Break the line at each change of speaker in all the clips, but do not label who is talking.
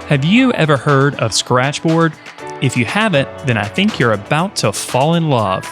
Have you ever heard of Scratchboard? If you haven't, then I think you're about to fall in love.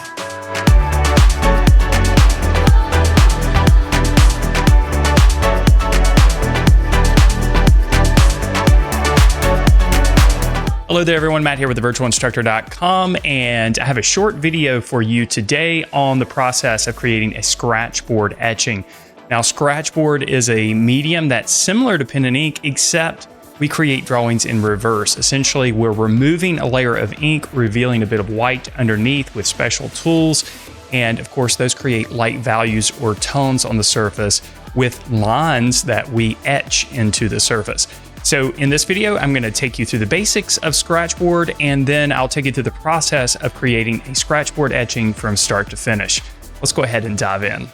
Hello there everyone, Matt here with thevirtualinstructor.com, and I have a short video for you today on the process of creating a Scratchboard etching. Now, Scratchboard is a medium that's similar to pen and ink, except we create drawings in reverse. Essentially, we're removing a layer of ink, revealing a bit of white underneath with special tools, and of course, those create light values or tones on the surface with lines that we etch into the surface. So in this video, I'm going to take you through the basics of Scratchboard, and then I'll take you through the process of creating a Scratchboard etching from start to finish. Let's go ahead and dive in.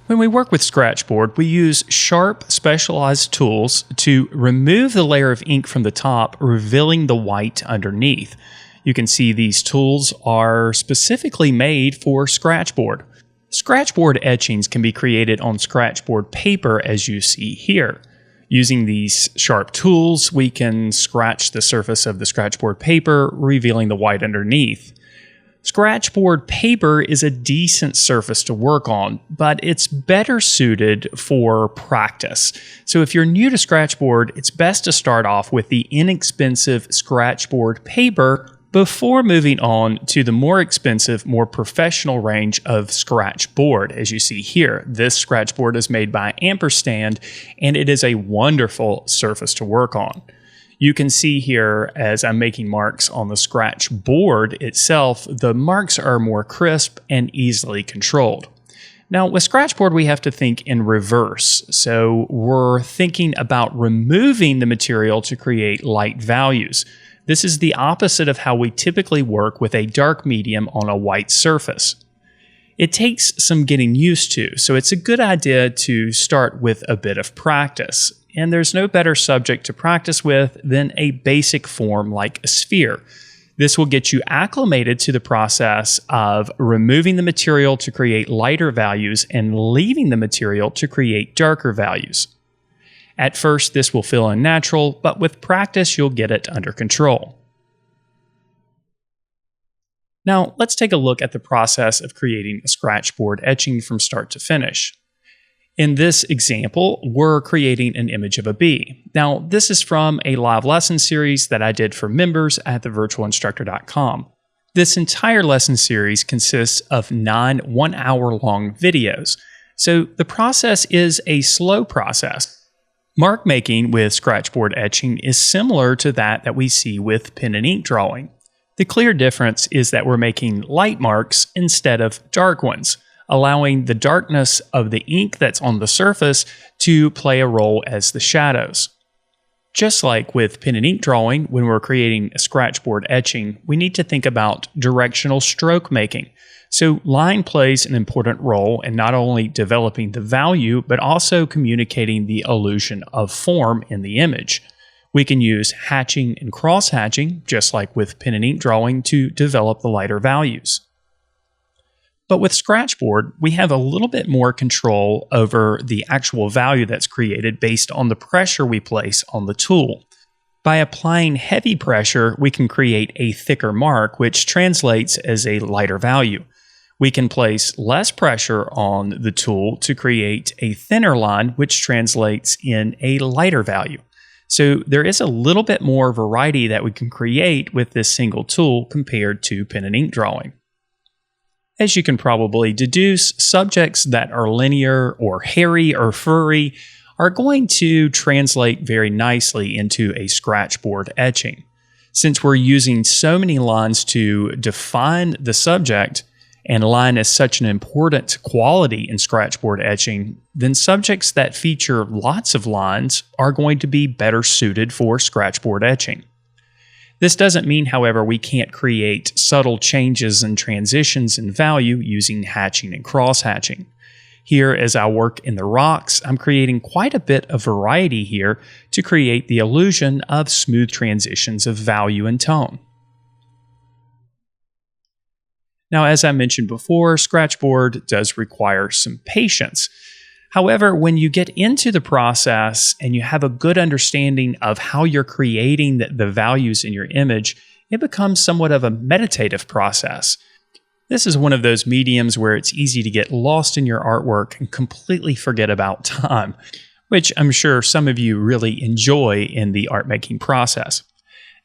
When we work with Scratchboard, we use sharp, specialized tools to remove the layer of ink from the top, revealing the white underneath. You can see these tools are specifically made for Scratchboard. Scratchboard etchings can be created on Scratchboard paper, as you see here. Using these sharp tools, we can scratch the surface of the Scratchboard paper, revealing the white underneath. Scratchboard paper is a decent surface to work on, but it's better suited for practice. So if you're new to Scratchboard, it's best to start off with the inexpensive Scratchboard paper before moving on to the more expensive, more professional range of Scratchboard. As you see here, this Scratchboard is made by Ampersand, and it is a wonderful surface to work on. You can see here, as I'm making marks on the Scratchboard itself, the marks are more crisp and easily controlled. Now, with Scratchboard, we have to think in reverse. So we're thinking about removing the material to create light values. This is the opposite of how we typically work with a dark medium on a white surface. It takes some getting used to, so it's a good idea to start with a bit of practice. And there's no better subject to practice with than a basic form like a sphere. This will get you acclimated to the process of removing the material to create lighter values and leaving the material to create darker values. At first, this will feel unnatural, but with practice, you'll get it under control. Now, let's take a look at the process of creating a Scratchboard etching from start to finish. In this example, we're creating an image of a bee. Now, this is from a live lesson series that I did for members at thevirtualinstructor.com. This entire lesson series consists of 9 one-hour-long videos, so the process is a slow process. Mark making with Scratchboard etching is similar to that we see with pen and ink drawing. The clear difference is that we're making light marks instead of dark ones, allowing the darkness of the ink that's on the surface to play a role as the shadows. Just like with pen and ink drawing, when we're creating a Scratchboard etching, we need to think about directional stroke making. So line plays an important role in not only developing the value, but also communicating the illusion of form in the image. We can use hatching and cross-hatching, just like with pen and ink drawing, to develop the lighter values. But with Scratchboard, we have a little bit more control over the actual value that's created based on the pressure we place on the tool. By applying heavy pressure, we can create a thicker mark, which translates as a lighter value. We can place less pressure on the tool to create a thinner line, which translates in a lighter value. So there is a little bit more variety that we can create with this single tool compared to pen and ink drawing. As you can probably deduce, subjects that are linear or hairy or furry are going to translate very nicely into a Scratchboard etching. Since we're using so many lines to define the subject, and line is such an important quality in Scratchboard etching, then subjects that feature lots of lines are going to be better suited for Scratchboard etching. This doesn't mean, however, we can't create subtle changes and transitions in value using hatching and cross-hatching. Here, as I work in the rocks, I'm creating quite a bit of variety here to create the illusion of smooth transitions of value and tone. Now, as I mentioned before, Scratchboard does require some patience. However, when you get into the process and you have a good understanding of how you're creating the values in your image, it becomes somewhat of a meditative process. This is one of those mediums where it's easy to get lost in your artwork and completely forget about time, which I'm sure some of you really enjoy in the art making process.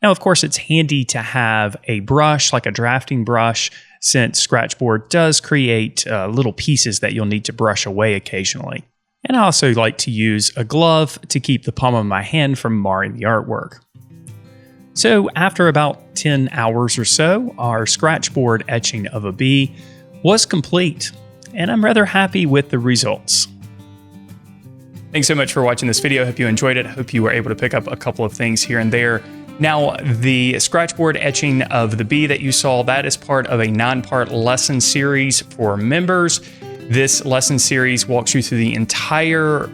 Now, of course, it's handy to have a brush, like a drafting brush, since Scratchboard does create little pieces that you'll need to brush away occasionally. And I also like to use a glove to keep the palm of my hand from marring the artwork. So after about 10 hours or so, our Scratchboard etching of a bee was complete, and I'm rather happy with the results. Thanks so much for watching this video. I hope you enjoyed it. I hope you were able to pick up a couple of things here and there. Now, the Scratchboard etching of the bee that you saw, that is part of a 9-part lesson series for members. This lesson series walks you through the entire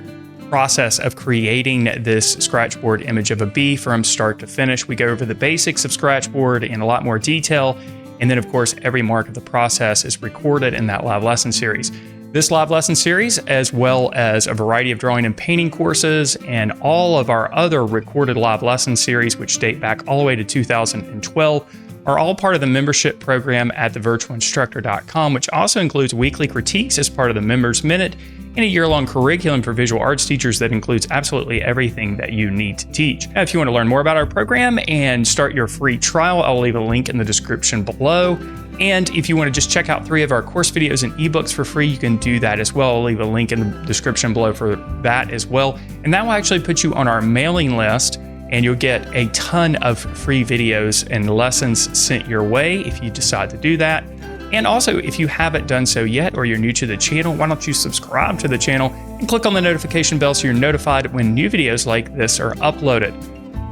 process of creating this Scratchboard image of a bee from start to finish. We go over the basics of Scratchboard in a lot more detail. And then, of course, every mark of the process is recorded in that live lesson series. This live lesson series, as well as a variety of drawing and painting courses and all of our other recorded live lesson series, which date back all the way to 2012, are all part of the membership program at thevirtualinstructor.com, which also includes weekly critiques as part of the Members Minute and a year-long curriculum for visual arts teachers that includes absolutely everything that you need to teach. Now, if you want to learn more about our program and start your free trial, I'll leave a link in the description below. And if you want to just check out 3 of our course videos and ebooks for free, you can do that as well. I'll leave a link in the description below for that as well. And that will actually put you on our mailing list, and you'll get a ton of free videos and lessons sent your way if you decide to do that. And also, if you haven't done so yet, or you're new to the channel, why don't you subscribe to the channel and click on the notification bell so you're notified when new videos like this are uploaded.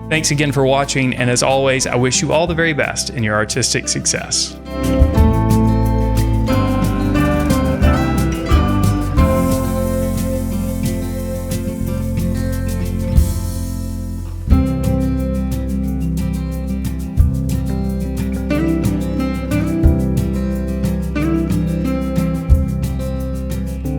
Thanks again for watching, and as always, I wish you all the very best in your artistic success.